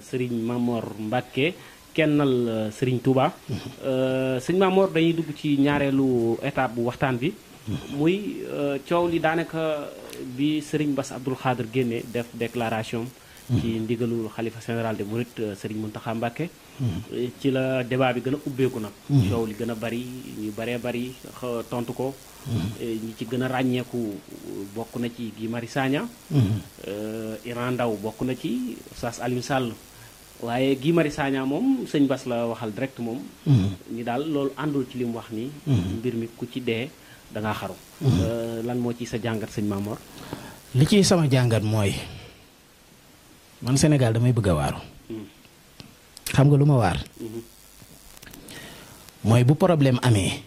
Serigne Mamor Mbacke kennal Serigne Touba. Serigne Mamor dañuy dugg ci ñaareelu étape bu waxtaan bi. muy coow li daanaka bi Serigne Bass Abdoul Khadr génne def déclaration. ci ndigalul xalifa général de Mouride Serigne Mountakha Mbacke. ci la débat bi gën a ubbeeku nag. coow li gën a bari ñu baree bari tontu ko. ñi ci gën a ràññeeku bokk na ci Guy Marius Sagna. Iran Ndaw bokk na ci Oustaz Alioune Sall. waaye Guy Marius Sagna moom sëñ Bass la waxal direct moom. ñi daal loolu àndul ci li mu wax nii. mbir mi ku ci dee da ngaa xaru. lan moo ci sa jàngat sëñ Mamor. li ciy sama jàngat mooy man Sénégal damay bëgg a waaru. xam nga lu ma waar. mooy bu problème amee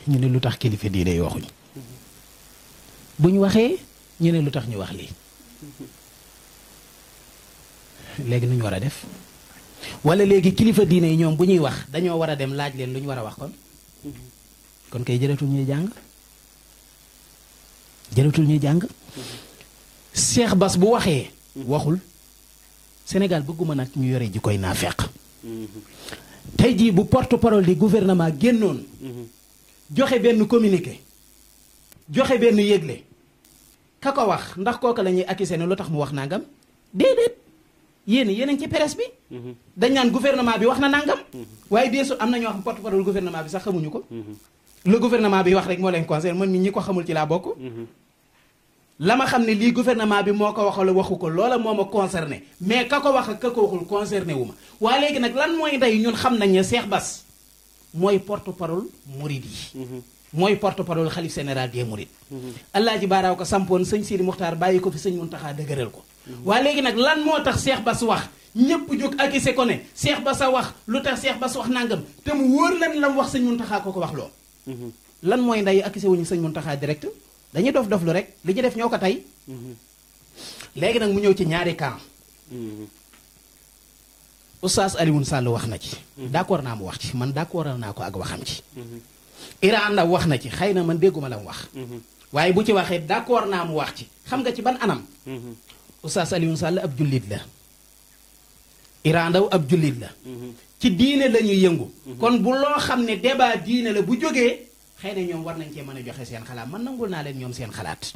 ñu ne lu tax kilifa diine yi waxuñ. bu ñu waxee ñu ne lu tax ñu wax lii. léegi nu ñu war a def wala léegi kilifa diine yi ñoom bu ñuy wax dañoo war a dem laaj leen lu ñu war a wax kon kay jëratul ñuy jàng jëratul ñuy jàng. Cheikh Bass bu waxee. waxul Sénégal bëgguma nag ñu yore ji koy naa feq. tey jii bu porte-parole di gouvernement génnoon. joxe benn communiqué. joxe benn yëgle. ka ko wax ndax kooka la ñuy accusé ne lu tax mu wax nangam déedéet. yéen a ngi ci presse bi. dañ naan gouvernement bi wax na nangam. waaye deesu am na ñoo xam porte-parole gouvernement bi sax xamuñu ko. le gouvernement bi wax rek moo leen concerné man ñi ko xamul ci laa bokk. la ma xam ne lii gouvernement bi moo ko waxal waxu ko loola moo ma concerné mais ka ko wax ak ka ko waxul concerné wu ma. waa léegi nag lan mooy ndey ñun xam nañ ne Cheikh Bass mooy porte-parole mouride yi. mooy porte-parole xalif général des mourides. Alaaji Baaraaw ko sampoon sëñ Sidi Muxtaar bàyyi ko fi sëñ Muntaxa dëgëral ko. waa léegi nag lan moo tax Cheikh Bass wax ñëpp jóg accusé ko ne Cheikh Bass a wax lu tax Cheikh Bass wax nangam te mu wóor lan la mu wax sëñ Muntaxa ko wax loo. lan mooy nday accusé wuñu sëñ Muntaxa direct dañuy dof lu rek li ñu def ñoo ko tey. léegi nag mu ñëw ci ñaari camp. Oustaz Alioune Sall wax na ci. d'accord naa mu wax ci man d'accordal naa ko ak waxam ci. Iran Ndaw wax na ci xëy na man dégguma la mu wax. waaye bu ci waxee d'accord naa mu wax ci xam nga ci ban anam. Oustaz Alioune Sall ab jullit la. Iran Ndaw ab jullit la. ci diine la ñuy yëngu. kon bu loo xam ne débat diine la bu jógee. xëy na ñoom war nañ cee mën a joxe seen xalaat man nangul naa leen ñoom seen xalaat.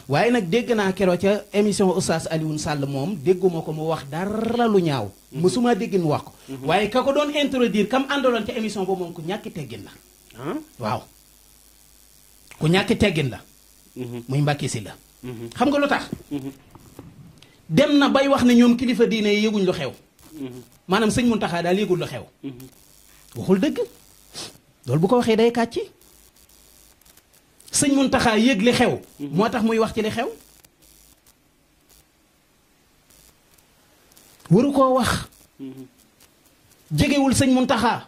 waaye nag dégg naa keroo ca émission Oustaz Alioune Sall moom dégguma ko mu wax dara lu ñaaw. mësuma dégg mu wax ko. waaye ka ko doon introduire kam àndaloon ca émission boobu moom ku ñàkki teggin la. waaw ku ñàkki teggin la. muy Mbàkke si la. xam nga lu tax. dem na bay wax ne ñoom kilifa diine yi yëguñ lu xew. maanaam sëñ Muntaxa daal yëgul lu xew. waxul dëgg. loolu bu ko waxee day kàcci sëñ Muntaxa yëg li xew. moo tax muy wax ci li xew. waru koo wax. jegewul sëñ Muntaxa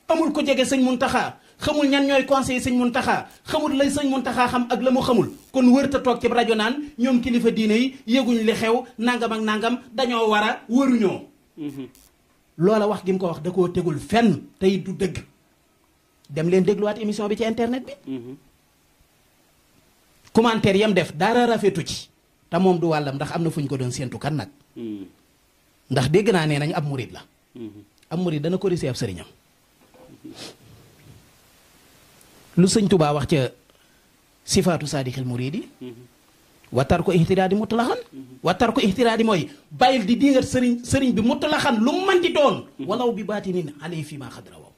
amul ko jege sëñ Muntaxa xamul ñan ñooy conseiller sëñ Muntaxa xamul lay sëñ Muntaxa xam ak la mu xamul kon wërta toog ci rajo naan ñoom kilifa diine yi yëguñ li xew nangam ak nangam dañoo war a waruñoo. loola wax gi mu ko wax da koo tegul fenn tey du dëgg. dem leen dégluwaat émission bi ci internet bi. commentaire yam def dara rafetu ci. te moom du wàllam ndax am na fu ñu ko doon séentu kan nag. ndax dégg naa nee nañ ab murid la. ab murid dana ko risee ab sëriñam. lu sëñ Tuubaa wax ca sifaatu saadixil muridi. wattar ko ihtiraadi mutlaxan. wattar ko ihtiraadi mooy bàyyil di dingat sëriñ bi mutlaxan lu mu mën di doon. walaw bi baatinin alay fi maa xadra waaw.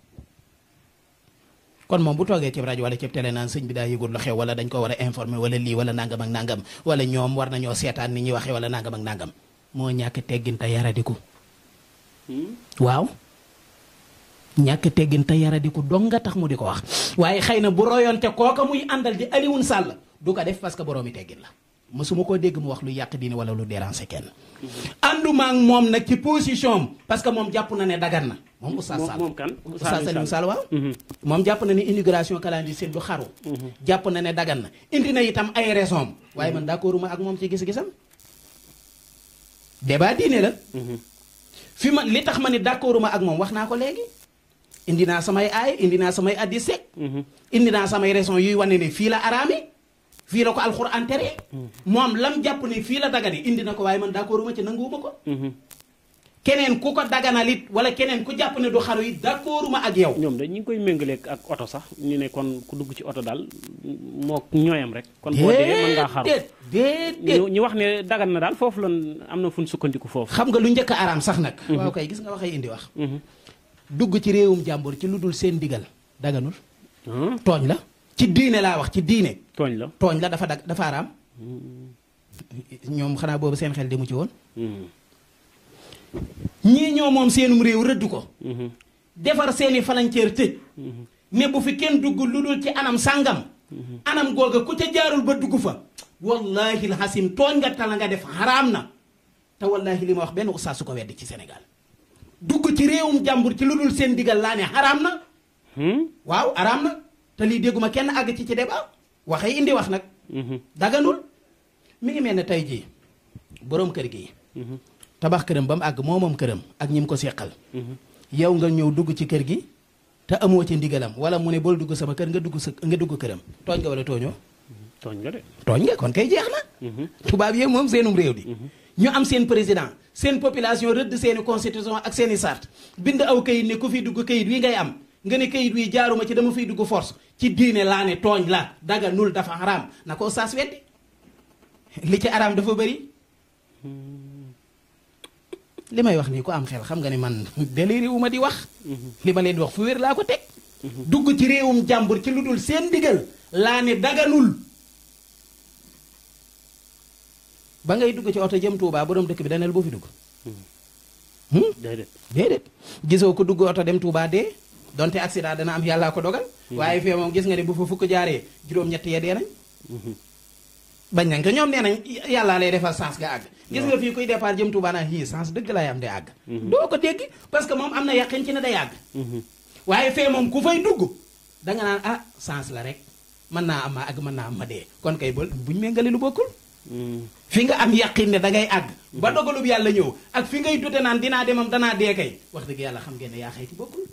kon moom bu toogee ci rajo wala ci télé naan sëñ bi daa yëgul lu xew wala dañ ko war a informer wala lii wala nangam ak nangam wala ñoom war nañoo seetaan ni ñuy waxee wala nangam ak nangam moo ñàkk teggin te yaradiku. waaw ñàkk teggin te yaradiku dong nga tax mu di ko wax waaye xëy na bu royonte kooka muy àndal di Alioune Sall du ko def parce que boroomi teggin la mësuma koo dégg mu wax lu yàq diine wala lu déranger kenn. ànduma ak moom nag ci position am parce que moom jàpp na ne dagan na. moom Oustaz Sall moom kan Oustaz Alioune Sall waaw. moom jàpp na ne immigration clandestine du xaru. jàpp na ne dagan na indi na itam ay raison waaye man d'accorduma ak moom ci gis-gisam. débat diine la. fi ma li tax ma ni d'accorduma ak moom wax naa ko léegi. indi naa samay aay indi naa samay addis sek. indi naa samay raison yuy wane ne fii la araami. fii la ko alxuraan tere moom lam jàpp ni fii la dagane indi na ko waaye man d'accorduma ci nanguwuma ko keneen ku ko daganalit wala keneen ku jàpp ne du xaru yi d'accorduma ak yow. ñoom de ñu ngi koy méngaleeg ak oto sax ñu ne kon ku dugg ci oto daal moo ñooyam rek. kon boo dee mën ngaa xaru déedéet ñu wax ne dagan na daal foofu lan am na fu ñu sukkandiku foofu. xam nga lu njëkk a araam sax nag. waaw kay gis nga waxee indi wax. dugg ci réewum jàmbur ci lu dul seen digal daganul. tooñ la ci diine laa wax ci diine. tooñ la dafa araam. ñoom xanaa boobu seen xel demu ci woon. ñii ñoo moom seenum réew rëdd ko defar seeni falanceer tëj ne bu fi kenn dugg lu dul ci anam sàngam anam googa ku ca jaarul ba dugg fa wallahi alxasim tooñ nga tala nga def xaraam na te wallahi li ma wax benn ustaas su ko weddi ci Sénégal dugg ci réewum jàmbur ci lu dul seen digal laa ne xaraam na waaw xaraam na te lii dégguma kenn àgg ci débat waxee indi wax nag daganul mi ngi mel ne tey jii boroom kër gi tabax këram ba mu àgg moom këram ak ñi mu ko seqal yow nga ñëw dugg ci kër gi te amoo ci ndigalam wala mu ne bool dugg sama kër nga dugg këram tooñ nga wala tooñoo tooñ nga de tooñ nga kon kay jeex na tubaab yi moom seenum réew di ñu am seen président seen population rëdd seeni constitution ak seeni charte bind aw kayit ne ku fi dugg kayit wi ngay am nga ne kayit wi jaaruma ci dama fiy dugg force ci diine laa ne tooñ la daga nul dafa xaraam na ko saas weddi li ci araam dafa bëri li may wax nii ku am xel xam nga ne man délire wu ma di wax li ma leen di wax fu wér laa ko teg dugg ci réewum jàmbur ci lu dul seen digal laa ne daganul ba ngay dugg ci oto jëm Touba borom dëkk bi daneel boo fi dugg déedéet gisoo ko dugg oto dem Touba dee donte accident dana am yàllaa ko dogal waaye fee moom gis nga ne bu fa fukk jaaree juróom-ñett yee dee nañ bañ nañ ko ñoom nee nañ yàllaa lay defal sens ga àgg gis nga fii kuy départ jëm Touba naan yii sens dëgg lay am de àgg doo ko dégg parce que moom am na yaqin ci ne day àgg waaye fee moom ku fay dugg danga naan ah sens la rek mën naa am ma àgg mën naa am ma dee kon kay bool buñ méngale lu bokkul fi nga am yaqin ne dangay àgg ba dogalub yàlla ñëw ak fi ngay dute naan dinaa demam danaa dee kay wax dëgg yàlla xam ngeen ne yaa xayti bokkul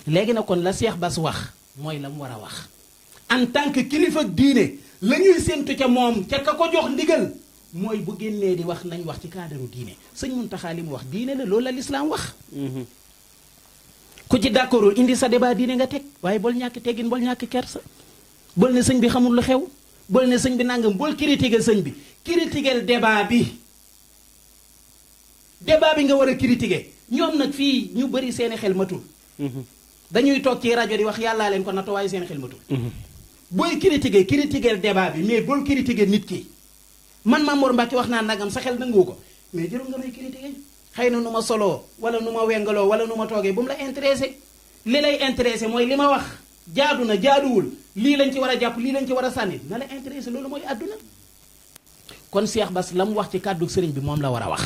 léegi nag kon la Cheikh Bass wax mooy la mu war a wax en tant que kilifa diine la ñuy séntu ca moom ca ka ko jox ndigal mooy bu génnee di wax nañ wax ci cadre diine sëñ Muntaxa li mu wax diine la loolu la lislaam wax ku ci d'accordul indi sa débat diine nga teg waaye bol ñàkk teggin bol ñàkk kersa bol ne sëñ bi xamul lu xew bol ne sëñ bi nangam bol critiquer sëñ bi critiquer débat bi nga war a critiquer ñoom nag fii ñu bëri seeni xel matul dañuy toog ci rajo di wax yàllaa leen ko nattu waaye seeni xel matul booy critiquer débat bi mais bul critiquer nit ki man Mamour Mbacke wax naa nagam sa xel nangu ko mais jërul nga may critiquer xëy na nu ma soloo wala nu ma wengaloo wala nu ma toogee bu mu la intéressé li lay intéressé mooy li ma wax jaadu na jaaduwul lii lañ ci war a jàpp lii lañ ci war a sànni na la intéressé loolu mooy àdduna kon Cheikh Bass la mu wax ci kàddu sëriñ bi moom la war a wax